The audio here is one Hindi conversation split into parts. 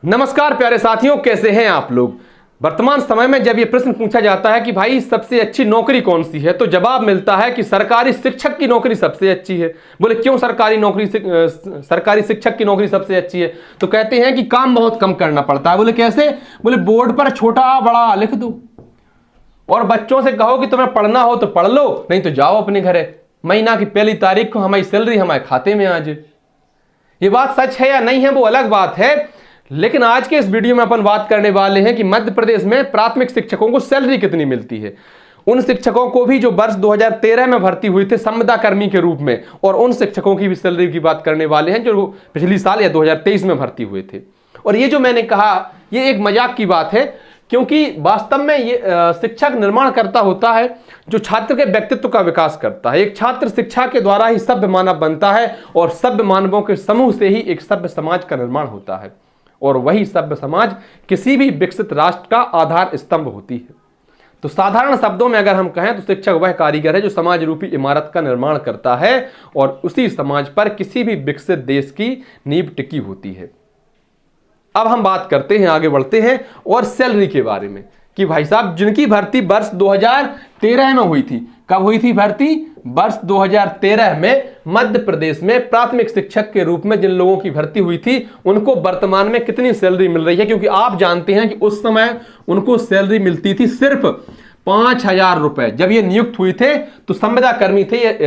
नमस्कार प्यारे साथियों, कैसे हैं आप लोग। वर्तमान समय में जब ये प्रश्न पूछा जाता है कि भाई सबसे अच्छी नौकरी कौन सी है, तो जवाब मिलता है कि सरकारी शिक्षक की नौकरी सबसे अच्छी है। बोले क्यों सरकारी शिक्षक की नौकरी सबसे अच्छी है? तो कहते हैं कि काम बहुत कम करना पड़ता है। बोले कैसे? बोले बोर्ड पर छोटा बड़ा लिख दो और बच्चों से कहो कि तुम्हें पढ़ना हो तो पढ़ लो, नहीं तो जाओ अपने घरे। महीना की पहली तारीख को हमारी सैलरी हमारे खाते में आ जाए। ये बात सच है या नहीं है वो अलग बात है, लेकिन आज के इस वीडियो में अपन बात करने वाले हैं कि मध्य प्रदेश में प्राथमिक शिक्षकों को सैलरी कितनी मिलती है। उन शिक्षकों को भी जो वर्ष 2013 में भर्ती हुए थे संविदा कर्मी के रूप में, और उन शिक्षकों की भी सैलरी की बात करने वाले हैं जो पिछली साल या 2023 में भर्ती हुए थे। और ये जो मैंने कहा ये एक मजाक की बात है, क्योंकि वास्तव में ये शिक्षक निर्माणकर्ता होता है जो छात्र के व्यक्तित्व का विकास करता है। एक छात्र शिक्षा के द्वारा ही सभ्य मानव बनता है और सभ्य मानवों के समूह से ही एक सभ्य समाज का निर्माण होता है, और वही सभ्य समाज किसी भी विकसित राष्ट्र का आधार स्तंभ होती है। तो साधारण शब्दों में अगर हम कहें तो शिक्षक वह कारीगर है जो समाज रूपी इमारत का निर्माण करता है और उसी समाज पर किसी भी विकसित देश की नींव टिकी होती है। अब हम बात करते हैं, आगे बढ़ते हैं और सैलरी के बारे में कि भाई साहब जिनकी भर्ती वर्ष 2013 में हुई थी। कब हुई थी भर्ती? वर्ष 2013 में मध्य प्रदेश में प्राथमिक शिक्षक के रूप में जिन लोगों की भर्ती हुई थी उनको वर्तमान में कितनी सैलरी मिल रही है? क्योंकि आप जानते हैं कि उस समय उनको सैलरी मिलती थी सिर्फ 5,000 रुपए। जब ये नियुक्त हुए थे तो संविदा कर्मी थे,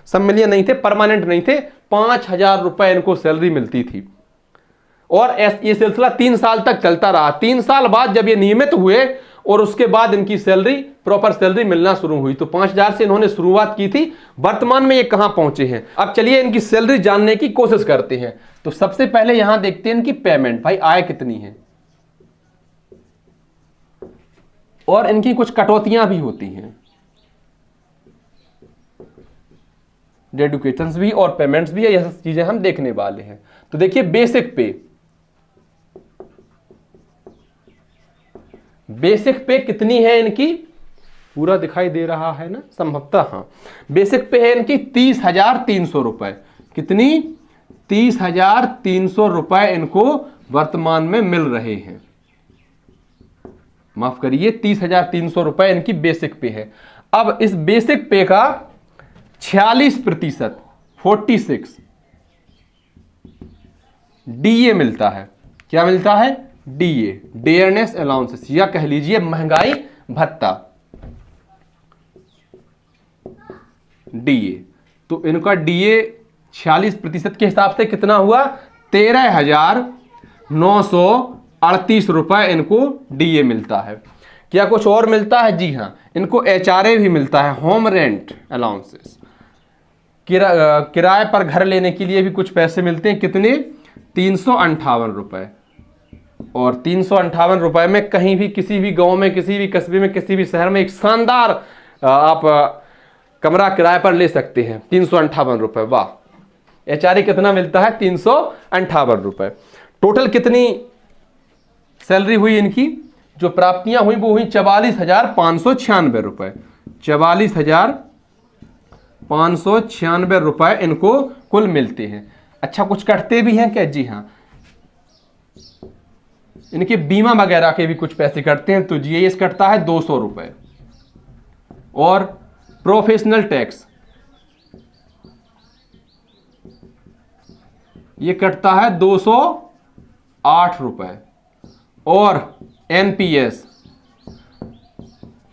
सम्मिलीय नहीं थे, परमानेंट नहीं थे। 5,000 रुपए इनको सैलरी मिलती थी और ये सिलसिला 3 साल तक चलता रहा। 3 साल बाद जब ये नियमित हुए और उसके बाद इनकी सैलरी, प्रॉपर सैलरी मिलना शुरू हुई। तो 5,000 से इन्होंने शुरुआत की थी। वर्तमान में ये कहां पहुंचे हैं? अब चलिए इनकी सैलरी जानने की कोशिश करते हैं। तो सबसे पहले यहां देखते हैं इनकी पेमेंट, भाई आय कितनी है, और इनकी कुछ कटौतियां भी होती हैं, डेडिकेशंस भी और पेमेंट्स भी है। यह सब चीजें हम देखने वाले हैं। तो देखिए बेसिक पे कितनी है इनकी? पूरा दिखाई दे रहा है ना संभवतः? हाँ, बेसिक पे है इनकी 30,300 रुपए। कितनी? 30,300 रुपए इनको वर्तमान में मिल रहे हैं। माफ करिए, 30,300 रुपए इनकी बेसिक पे है। अब इस बेसिक पे का 46% 46 डीए मिलता है। क्या मिलता है? डीए, डेयरनेस अलाउंसेस, या कह लीजिए महंगाई भत्ता, डीए। तो इनका डीए 46% के हिसाब से कितना हुआ? 13,938 रुपए इनको डीए मिलता है। क्या कुछ और मिलता है? जी हाँ, इनको एचआरए भी मिलता है, होम रेंट अलाउंसेस। किराए पर घर लेने के लिए भी कुछ पैसे मिलते हैं। कितने? 358 रुपए। और 358 रुपए में कहीं भी, किसी भी गांव में, किसी भी कस्बे में, किसी भी शहर में एक शानदार आप कमरा किराए पर ले सकते हैं। 358 रुपए, वाह। एचआरए कितना मिलता है? 358 रुपए। टोटल कितनी सैलरी हुई इनकी? जो प्राप्तियां हुई वो हुई 44,596 रुपए। 44,596 रुपए इनको कुल मिलते हैं। अच्छा, कुछ कटते भी हैं क्या? जी हाँ, इनके बीमा वगैरह के भी कुछ पैसे कटते हैं। तो जीएस कटता है 200 रुपए, और प्रोफेशनल टैक्स ये कटता है 208 रुपए, और एनपीएस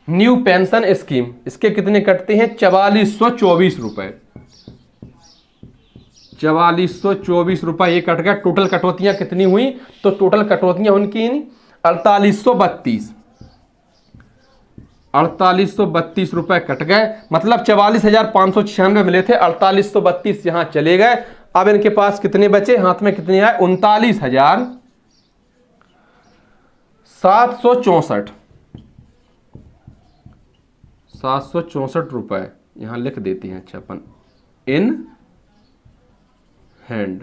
न्यू पेंशन स्कीम इसके कितने कटते हैं? 4424 रुपए। 4424 रुपए ये कट गया। टोटल कटौतियां कितनी हुई? तो टोटल कटौतियां उनकी 4832 रुपए कट गए। मतलब 44,596 मिले थे, 4832 यहां चले गए। अब इनके पास कितने बचे? हाथ में कितने आए? 39,764 रुपए यहां लिख देते हैं। अच्छा, अपन इन हैंड,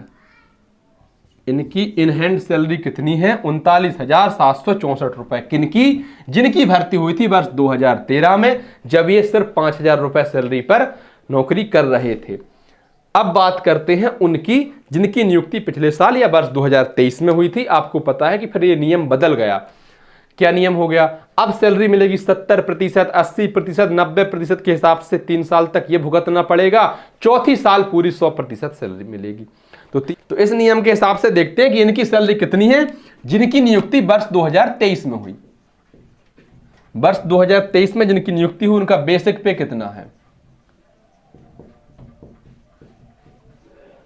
इनकी इन हैंड सैलरी कितनी है? 39,764 रुपए। किनकी? जिनकी भर्ती हुई थी वर्ष 2013 में, जब ये सिर्फ 5,000 रुपए सैलरी पर नौकरी कर रहे थे। अब बात करते हैं उनकी जिनकी नियुक्ति पिछले साल या वर्ष 2023 में हुई थी। आपको पता है कि फिर ये नियम बदल गया। क्या नियम हो गया? अब सैलरी मिलेगी 70%, 80%, 90% के हिसाब से 3 साल तक ये भुगतना पड़ेगा। चौथी साल पूरी 100% सैलरी मिलेगी। तो इस नियम के हिसाब से देखते हैं कि इनकी सैलरी कितनी है जिनकी नियुक्ति वर्ष 2023 में हुई। वर्ष 2023 में जिनकी नियुक्ति हुई उनका बेसिक पे कितना है?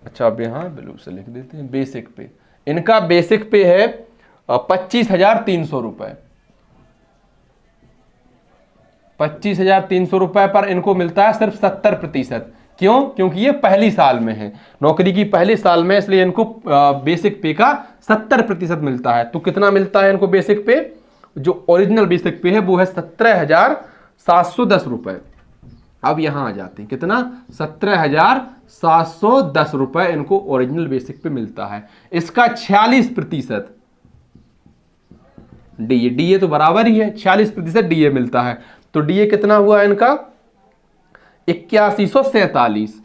अच्छा, अब यहां ब्लू से लिख देते हैं बेसिक पे। इनका बेसिक पे है 25,300 रुपए। 25,300 रुपए पर इनको मिलता है सिर्फ 70%। क्यों? क्योंकि ये पहली साल में है, नौकरी की पहली साल में, इसलिए इनको बेसिक पे का 70% मिलता है। तो कितना मिलता है इनको बेसिक पे? जो ओरिजिनल बेसिक पे है वो है 17,710 रुपए। अब यहां आ जाते हैं, कितना? 17,710 रुपए इनको ओरिजिनल बेसिक पे मिलता है। इसका 46% डीए, डीए तो बराबर ही है, 46% डीए मिलता है। तो डीए कितना हुआ इनका? 8147।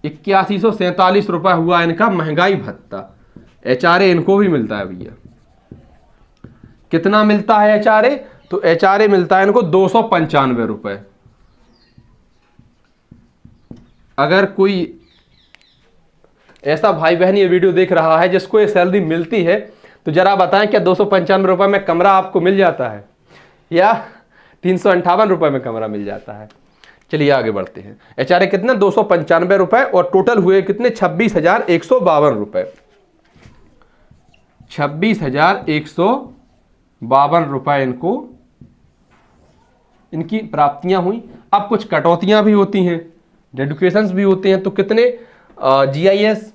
8147 रुपए हुआ इनका महंगाई भत्ता। एचआरए इनको भी मिलता है भैया। कितना मिलता है एचआरए? तो एचआरए मिलता है इनको 295 रुपए। अगर कोई ऐसा भाई बहन ये वीडियो देख रहा है जिसको ये सैलरी मिलती है, तो जरा बताएं क्या 295 रुपए में कमरा आपको मिल जाता है या 358 रुपए में कमरा मिल जाता है? चलिए आगे बढ़ते हैं। एचआरए कितना? 295 रुपए और टोटल हुए कितने? 26,152 रुपए। 26,152 रुपए इनको इनकी प्राप्तियां हुई। अब कुछ कटौतियां भी होती हैं, डेडिकेशंस भी होते हैं। तो कितने? जीआईएस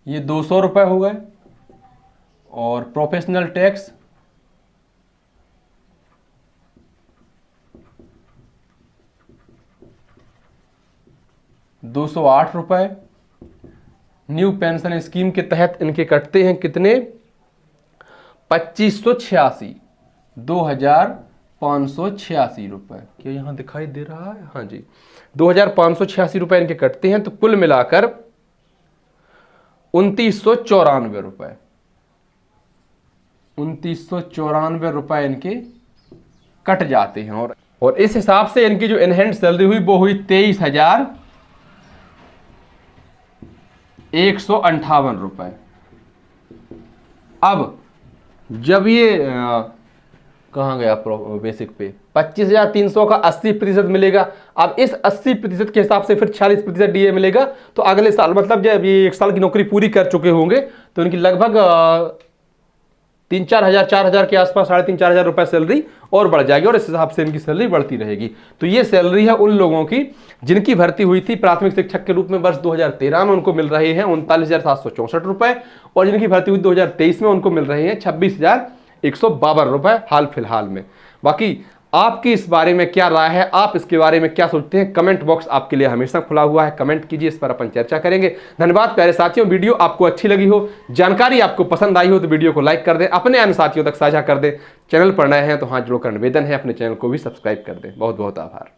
ये 200 रुपए हो गए और प्रोफेशनल टैक्स 208 रुपए। न्यू पेंशन स्कीम के तहत इनके कटते हैं कितने? 2586, 2,586 रुपए। क्या यहां दिखाई दे रहा है? हाँ जी, 2,586 रुपए इनके कटते हैं। तो कुल मिलाकर 2,994 रुपए। 2,994 रुपए इनके कट जाते हैं। और इस हिसाब से इनकी जो इनहैंड सैलरी हुई वो हुई 23,158 रुपए। अब जब ये कहाँ गया बेसिक पे? 25,300 का 80% मिलेगा। अब इस 80% के हिसाब से फिर 46% डीए मिलेगा। तो अगले साल मतलब जब ये 1 साल की नौकरी पूरी कर चुके होंगे तो इनकी लगभग 3-4 हजार, 4 हजार के आसपास, 3,500-4 हजार रुपए सैलरी और बढ़ जाएगी और इस हिसाब से इनकी सैलरी बढ़ती रहेगी। तो ये सैलरी है उन लोगों की जिनकी भर्ती हुई थी प्राथमिक शिक्षक के रूप में वर्ष 2013 में, उनको मिल रहे हैं 39,764 रुपए। और जिनकी भर्ती हुई 2023 में उनको मिल रहे हैं 26,152 रुपए हाल फिलहाल में। बाकी आपकी इस बारे में क्या राय है? आप इसके बारे में क्या सोचते हैं? कमेंट बॉक्स आपके लिए हमेशा खुला हुआ है, कमेंट कीजिए, इस पर अपन चर्चा करेंगे। धन्यवाद प्यारे साथियों। वीडियो आपको अच्छी लगी हो, जानकारी आपको पसंद आई हो तो वीडियो को लाइक कर दें, अपने अन्य साथियों तक साझा कर दें। चैनल पर नए हैं तो हाथ जोड़कर निवेदन है अपने चैनल को भी सब्सक्राइब कर दें। बहुत बहुत आभार।